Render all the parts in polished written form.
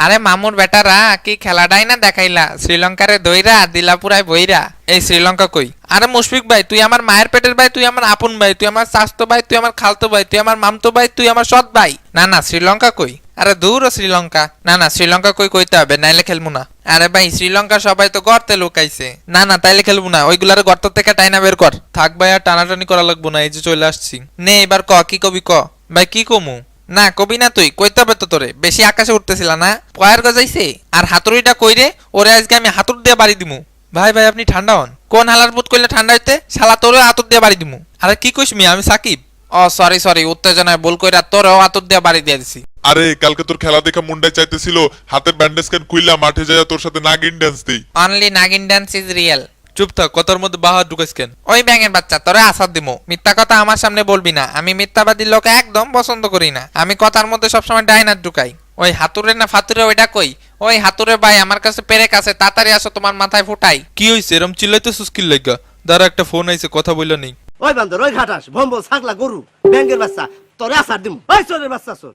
আরে মামুর বেটারা কি খেলাটাই না দেখাইলা, শ্রীলঙ্কারে দইরা দিলা পুরাই বইরা। এই শ্রীলঙ্কা কই? আরে মুশফিক ভাই, তুই আমার মায়ের পেটের ভাই, তুই আমার আপন ভাই, তুই আমার চাচতো ভাই, তুই আমার খালতো ভাই, তুই আমার মামতো ভাই, তুই আমার সৎ ভাই। না না, শ্রীলঙ্কা কই? আরে দূর শ্রীলঙ্কা। না না, শ্রীলঙ্কা কই কইতে হবে, নাইলে খেলবো না। আরে ভাই, শ্রীলঙ্কা সবাই তো গর্তে লুকাইছে। না না, তাইলে খেলবো না, ওইগুলার গর্ত থেকে টাইনা বের কর। থাক ভাই, আর টানাটানি করা লাগবো না, এই যে চলে আসছি। নে এবার ক, কি কবি ক। ভাই কি কমু? না কবি না, তুই কইতে হবে তো। তোরে বেশি আকাশে উঠতেছিল না, পয়ার গজাইছে। আর হাতুড়িটা কইরে, ওরে আজকে আমি হাতুর দিয়ে বাড়ি দিমু। ভাই ভাই, আপনি ঠান্ডা হন। কোন হালার পুত কইলে ঠান্ডা হইতে? শালা তোরে হাতুর দিয়ে বাড়ি দিমু। আরে কি কইস মি, আমি সাকিব। ও সরি সরি, উত্তেজনায় ভুল কইরা তোরেও হাতুর দিয়ে বাড়ি দিয়ে দিছি। আরে কালকে তোর খেলা দেখা মুন্ডায় চাইতেছিল, হাতের ব্যান্ডেজ কান কুইলা মাঠে যায় তোর সাথে নাগিন ডান্স দেই। Only nagin dance is real. চুপ থাক, কথার মধ্যে বাহার ঢুকাইস কেন? ওই ব্যাঙের বাচ্চা, তোরে আসাদ দিমু। মিথ্যা কথা আমার সামনে বলবি না, আমি মিথ্যাবাদী লোক একদম পছন্দ করি না। আমি কথার মধ্যে সবসময় ডাইনার ঢুকাই। ওই হাতুরে না ফাতুরে, ওইটা কই? ওই হাতুরে ভাই, আমার কাছে পেরেক আছে, তাড়াতাড়ি আসো, তোমার মাথায় ফুটাই। কি হইছে এরম চিল্লাইতেছিস কি লাগা? দাঁড়া, একটা ফোন আইছে, কথা বইলা নেই। ওই বান্দর, ওই ঘাটাস, ভম্বল, ছাগলা, গরু, ব্যাঙ্গের বাচ্চা, তোরে আসার দিমু। ওই চোরের বাচ্চা, চোর।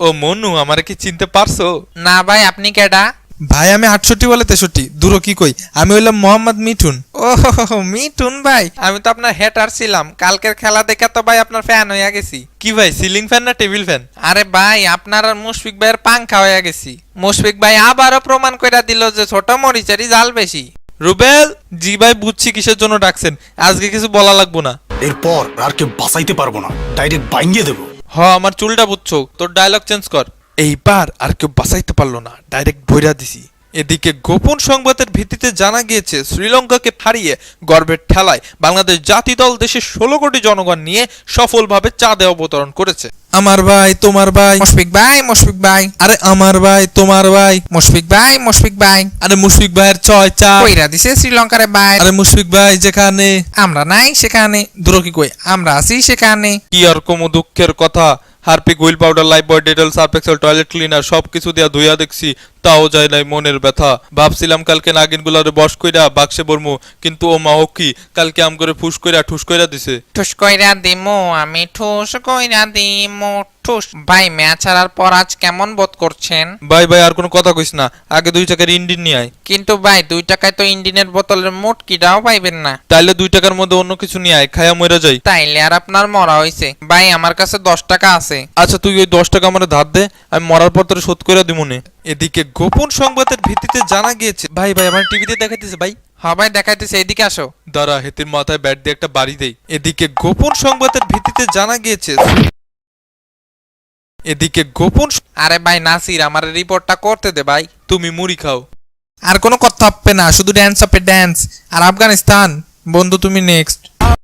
ও মনু, আমারে কি চিনতে পারছো? না ভাই, আপনি কেডা? ভাই আমি 68 বলে 63 দূর কি কই, আমি হইলাম মোহাম্মদ মিঠুন। ও মিঠুন ভাই, আমি তো আপনার হেটার ছিলাম, কালকের খেলা দেখে তো ভাই আপনার ফ্যান হইয়া গেছি। কি ভাই, সিলিং ফ্যান না টেবিল ফ্যান? আরে ভাই, আপনার আর মুশফিক ভাইয়ের পাংখা হইয়া গেছি। মুশফিক ভাই আবারও প্রমাণ কইরা দিল যে ছোট মরিচেরই জাল বেশি। রুবেল জি ভাই, বুঝছি কিসের জন্য ডাকছেন, আজকে কিছু বলা লাগবো না। এরপর আর কেউ বাঁচাইতে পারবো না, ডাইরেক্ট বাইঙ্গিয়ে দেবো। হ, আমার চুলটা বুঝছো, তোর ডায়লগ চেঞ্জ কর। এইবার আর কেউ বাঁচাইতে পারলো না, ডাইরেক্ট বইরা দিছি। এদিকে গোপন সংবাদের ভিত্তিতে জানা গিয়েছে, শ্রীলঙ্কাকে হারিয়ে গর্বের ঠেলায় বাংলাদেশ জাতীয় দল দেশের 16 কোটি জনগণ নিয়ে সফলভাবে চাঁদে অবতরণ করেছে। আমার ভাই তোমার ভাই মুশফিক ভাই, মুশফিক ভাই, আরে আমার ভাই তোমার ভাই মুশফিক ভাই, মুশফিক ভাই, আরে মুশফিক ভাইয়ের 6-4 কইরা দিছে শ্রীলঙ্কারে ভাই। আরে মুশফিক ভাই যেখানে আমরা নাই সেখানে, দূর কি কই, আমরা আছি সেখানে। কি আর কমু দুঃখের কথা, Harpic, wheel powder, Lifebuoy, Dettol, Surf Excel, toilet cleaner সবকিছু দিয়া ধুইয়া দেখছি, তাও যায় নাই মনের ব্যথা। ভাবছিলাম কালকে নাগিনগুলারে বস কইরা বাক্সে বরমু, কিন্তু ও মা কি কালকে আম করে ফুস কইরা ঠুস কইরা দিছে। ঠুস কইরা দিমু, আমি ঠুস কইরা দিমু ঠুস। ভাই, ম্যাচ হারার পর আজ কেমন বোধ করছেন? ভাই ভাই, আর কোনো কথা কইস না, আগে 2 টাকার ইন্ডিন নিয়ে আয়। কিন্তু ভাই, 2 টাকায় তো ইন্ডিনের বোতলের মুটকিটাও পাইবেন না। তাইলে 2 টাকার মধ্যে অন্য কিছু নিয়ে আয়, খায়া মইরা যাই। তাইলে আর আপনার মরা হইছে। ভাই, আমার কাছে 10 টাকা আছে। আচ্ছা, তুই ওই 10 টাকা আমারে ধার দে, আমি মরার পর তোরে শোধ করে দিমুনে। এদিকে গোপন সংবাদের ভিত্তিতে জানা গিয়েছে, ভাই ভাই আমার টিভিতে দেখাইতেছে ভাই। হ্যাঁ ভাই, দেখাইতেছে, এইদিকে আসো। দাঁড়া, হেতির মাথায় ব্যাট দিয়ে একটা বাড়ি দেই। এদিকে গোপন সংবাদের ভিত্তিতে জানা গিয়েছে, আরে ভাই নাসির, আমার রিপোর্টটা করতে দে ভাই। তুমি মুড়ি খাও। আর কোনো কথা হবে না, শুধু ড্যান্স হবে ড্যান্স। আর আফগানিস্তান বন্ধু তুমি নেক্সট।